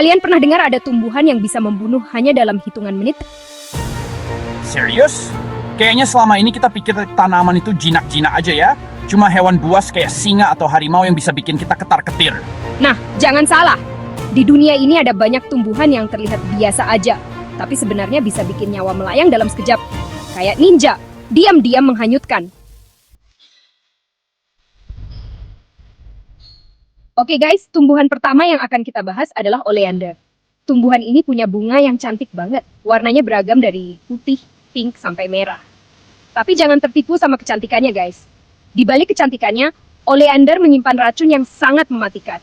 Kalian pernah dengar ada tumbuhan yang bisa membunuh hanya dalam hitungan menit? Serius? Kayaknya selama ini kita pikir tanaman itu jinak-jinak aja ya. Cuma hewan buas kayak singa atau harimau yang bisa bikin kita ketar-ketir. Nah, jangan salah. Di dunia ini ada banyak tumbuhan yang terlihat biasa aja, tapi sebenarnya bisa bikin nyawa melayang dalam sekejap. Kayak ninja, diam-diam menghanyutkan. Oke guys, tumbuhan pertama yang akan kita bahas adalah oleander. Tumbuhan ini punya bunga yang cantik banget. Warnanya beragam dari putih, pink, sampai merah. Tapi jangan tertipu sama kecantikannya guys. Di balik kecantikannya, oleander menyimpan racun yang sangat mematikan.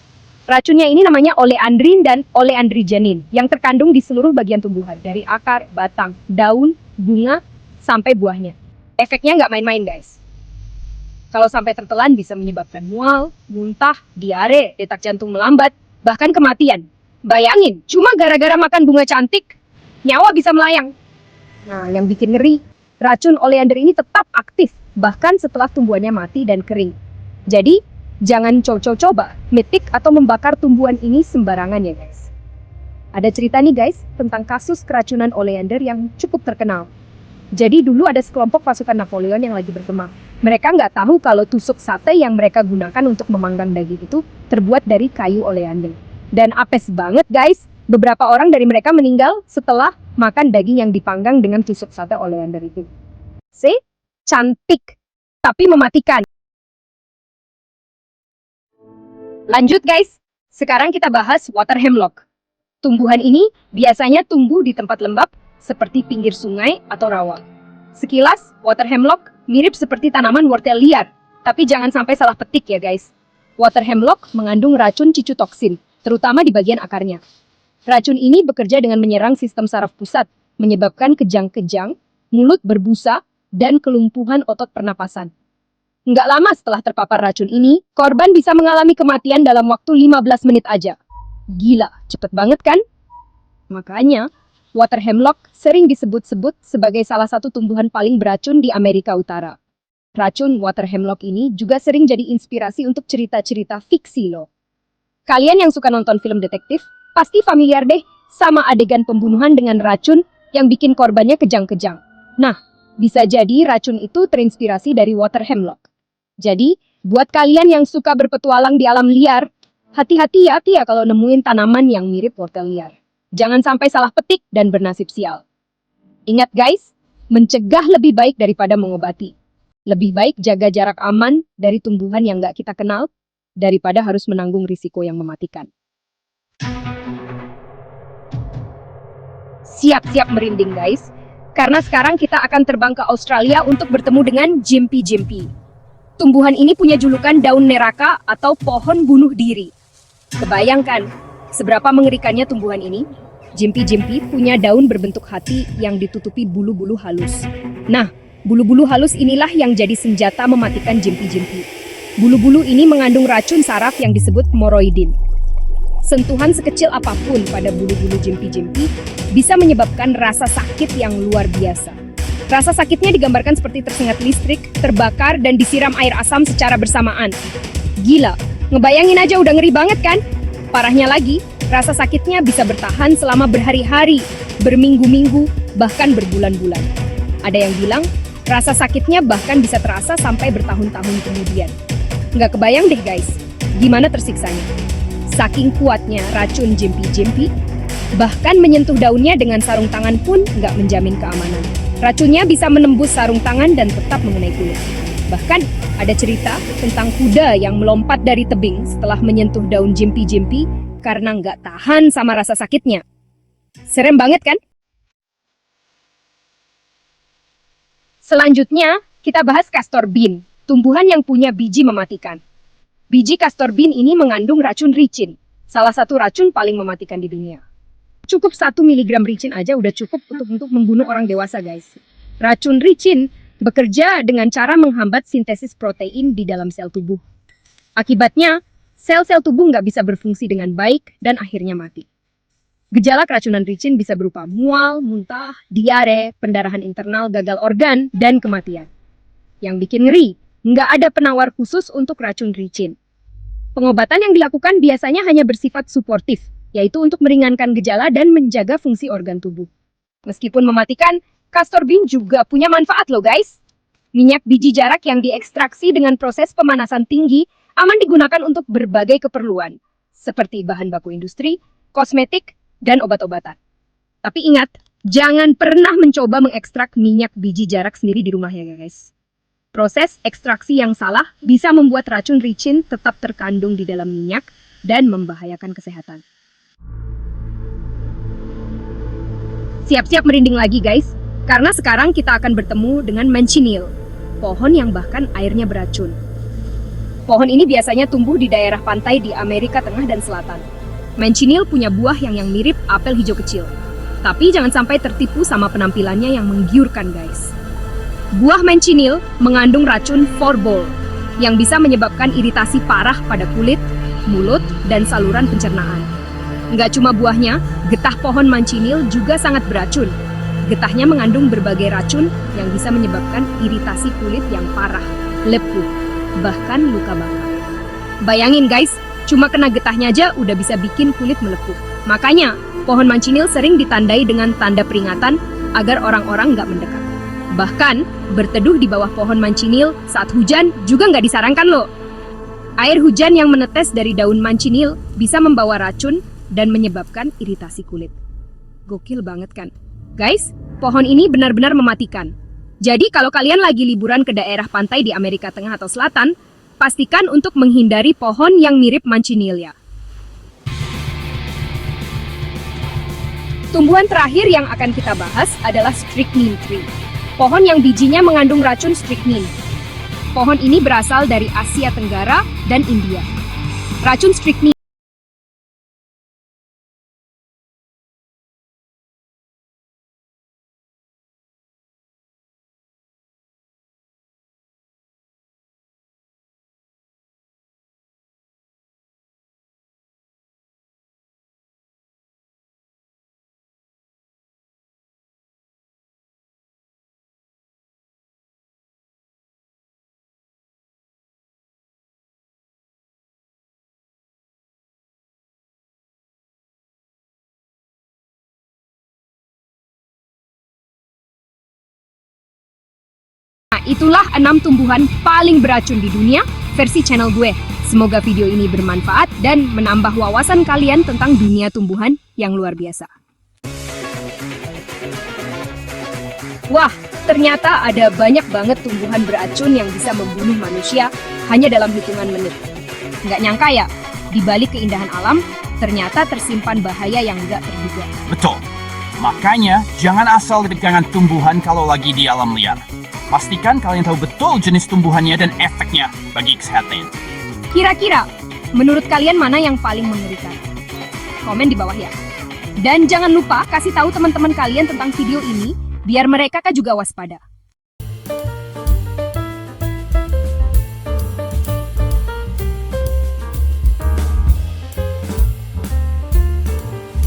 Racunnya ini namanya oleandrin dan oleandrogenin yang terkandung di seluruh bagian tumbuhan. Dari akar, batang, daun, bunga, sampai buahnya. Efeknya nggak main-main guys. Kalau sampai tertelan bisa menyebabkan mual, muntah, diare, detak jantung melambat, bahkan kematian. Bayangin, cuma gara-gara makan bunga cantik, nyawa bisa melayang. Nah, yang bikin ngeri, racun oleander ini tetap aktif, bahkan setelah tumbuhannya mati dan kering. Jadi, jangan coba-coba metik atau membakar tumbuhan ini sembarangan ya guys. Ada cerita nih guys, tentang kasus keracunan oleander yang cukup terkenal. Jadi dulu ada sekelompok pasukan Napoleon yang lagi berkemah. Mereka nggak tahu kalau tusuk sate yang mereka gunakan untuk memanggang daging itu terbuat dari kayu oleander. Dan apes banget guys, beberapa orang dari mereka meninggal setelah makan daging yang dipanggang dengan tusuk sate oleander itu. See? Cantik, tapi mematikan. Lanjut guys, sekarang kita bahas water hemlock. Tumbuhan ini biasanya tumbuh di tempat lembab seperti pinggir sungai atau rawa. Sekilas, water hemlock mirip seperti tanaman wortel liar, tapi jangan sampai salah petik ya guys. Water hemlock mengandung racun cicutoksin, terutama di bagian akarnya. Racun ini bekerja dengan menyerang sistem saraf pusat, menyebabkan kejang-kejang, mulut berbusa, dan kelumpuhan otot pernapasan. Nggak lama setelah terpapar racun ini, korban bisa mengalami kematian dalam waktu 15 menit aja. Gila, cepet banget kan? Makanya, water hemlock sering disebut-sebut sebagai salah satu tumbuhan paling beracun di Amerika Utara. Racun water hemlock ini juga sering jadi inspirasi untuk cerita-cerita fiksi loh. Kalian yang suka nonton film detektif, pasti familiar deh sama adegan pembunuhan dengan racun yang bikin korbannya kejang-kejang. Nah, bisa jadi racun itu terinspirasi dari water hemlock. Jadi, buat kalian yang suka berpetualang di alam liar, hati-hati ya kalau nemuin tanaman yang mirip wortel liar. Jangan sampai salah petik dan bernasib sial. Ingat guys, mencegah lebih baik daripada mengobati. Lebih baik jaga jarak aman dari tumbuhan yang nggak kita kenal, daripada harus menanggung risiko yang mematikan. Siap-siap merinding guys, karena sekarang kita akan terbang ke Australia untuk bertemu dengan Jimpy. Tumbuhan ini punya julukan daun neraka atau pohon bunuh diri. Kebayangkan, seberapa mengerikannya tumbuhan ini? Jimpy punya daun berbentuk hati yang ditutupi bulu-bulu halus. Nah, bulu-bulu halus inilah yang jadi senjata mematikan Jimpy. Bulu-bulu ini mengandung racun saraf yang disebut moroidin. Sentuhan sekecil apapun pada bulu-bulu Jimpy bisa menyebabkan rasa sakit yang luar biasa. Rasa sakitnya digambarkan seperti tersengat listrik, terbakar, dan disiram air asam secara bersamaan. Gila, ngebayangin aja udah ngeri banget kan? Parahnya lagi, rasa sakitnya bisa bertahan selama berhari-hari, berminggu-minggu, bahkan berbulan-bulan. Ada yang bilang, rasa sakitnya bahkan bisa terasa sampai bertahun-tahun kemudian. Nggak kebayang deh guys, gimana tersiksanya. Saking kuatnya racun Jimpy, bahkan menyentuh daunnya dengan sarung tangan pun nggak menjamin keamanan. Racunnya bisa menembus sarung tangan dan tetap mengenai kulit. Bahkan ada cerita tentang kuda yang melompat dari tebing setelah menyentuh daun Jimpy karena nggak tahan sama rasa sakitnya. Serem banget kan? Selanjutnya, kita bahas castor bean. Tumbuhan yang punya biji mematikan. Biji castor bean ini mengandung racun ricin, salah satu racun paling mematikan di dunia. Cukup 1 mg ricin aja udah cukup untuk membunuh orang dewasa guys. Racun ricin bekerja dengan cara menghambat sintesis protein di dalam sel tubuh. Akibatnya, sel-sel tubuh nggak bisa berfungsi dengan baik dan akhirnya mati. Gejala keracunan ricin bisa berupa mual, muntah, diare, pendarahan internal, gagal organ, dan kematian. Yang bikin ngeri, nggak ada penawar khusus untuk racun ricin. Pengobatan yang dilakukan biasanya hanya bersifat suportif, yaitu untuk meringankan gejala dan menjaga fungsi organ tubuh. Meskipun mematikan, castor bean juga punya manfaat loh guys. Minyak biji jarak yang diekstraksi dengan proses pemanasan tinggi aman digunakan untuk berbagai keperluan, seperti bahan baku industri, kosmetik, dan obat-obatan. Tapi ingat, jangan pernah mencoba mengekstrak minyak biji jarak sendiri di rumah ya guys. Proses ekstraksi yang salah bisa membuat racun ricin tetap terkandung di dalam minyak dan membahayakan kesehatan. Siap-siap merinding lagi guys, karena sekarang kita akan bertemu dengan manchineel, pohon yang bahkan airnya beracun. Pohon ini biasanya tumbuh di daerah pantai di Amerika Tengah dan Selatan. Manchineel punya buah yang mirip apel hijau kecil. Tapi jangan sampai tertipu sama penampilannya yang menggiurkan guys. Buah manchineel mengandung racun florbol yang bisa menyebabkan iritasi parah pada kulit, mulut, dan saluran pencernaan. Nggak cuma buahnya, getah pohon manchineel juga sangat beracun. Getahnya mengandung berbagai racun yang bisa menyebabkan iritasi kulit yang parah, lepuh, bahkan luka bakar. Bayangin guys, cuma kena getahnya aja udah bisa bikin kulit melepuh. Makanya, pohon manchineel sering ditandai dengan tanda peringatan agar orang-orang nggak mendekat. Bahkan, berteduh di bawah pohon manchineel saat hujan juga nggak disarankan loh. Air hujan yang menetes dari daun manchineel bisa membawa racun dan menyebabkan iritasi kulit. Gokil banget kan? Guys, pohon ini benar-benar mematikan. Jadi kalau kalian lagi liburan ke daerah pantai di Amerika Tengah atau Selatan, pastikan untuk menghindari pohon yang mirip manchineel ya. Tumbuhan terakhir yang akan kita bahas adalah strychnine tree. Pohon yang bijinya mengandung racun strychnine. Pohon ini berasal dari Asia Tenggara dan India. Racun strychnine itulah 6 tumbuhan paling beracun di dunia versi channel gue. Semoga video ini bermanfaat dan menambah wawasan kalian tentang dunia tumbuhan yang luar biasa. Wah, ternyata ada banyak banget tumbuhan beracun yang bisa membunuh manusia hanya dalam hitungan menit. Nggak nyangka ya, di balik keindahan alam, ternyata tersimpan bahaya yang nggak terduga. Betul. Makanya, jangan asal pegangan tumbuhan kalau lagi di alam liar. Pastikan kalian tahu betul jenis tumbuhannya dan efeknya bagi kesehatan. Kira-kira, menurut kalian mana yang paling mengerikan? Komen di bawah ya. Dan jangan lupa kasih tahu teman-teman kalian tentang video ini, biar mereka juga waspada.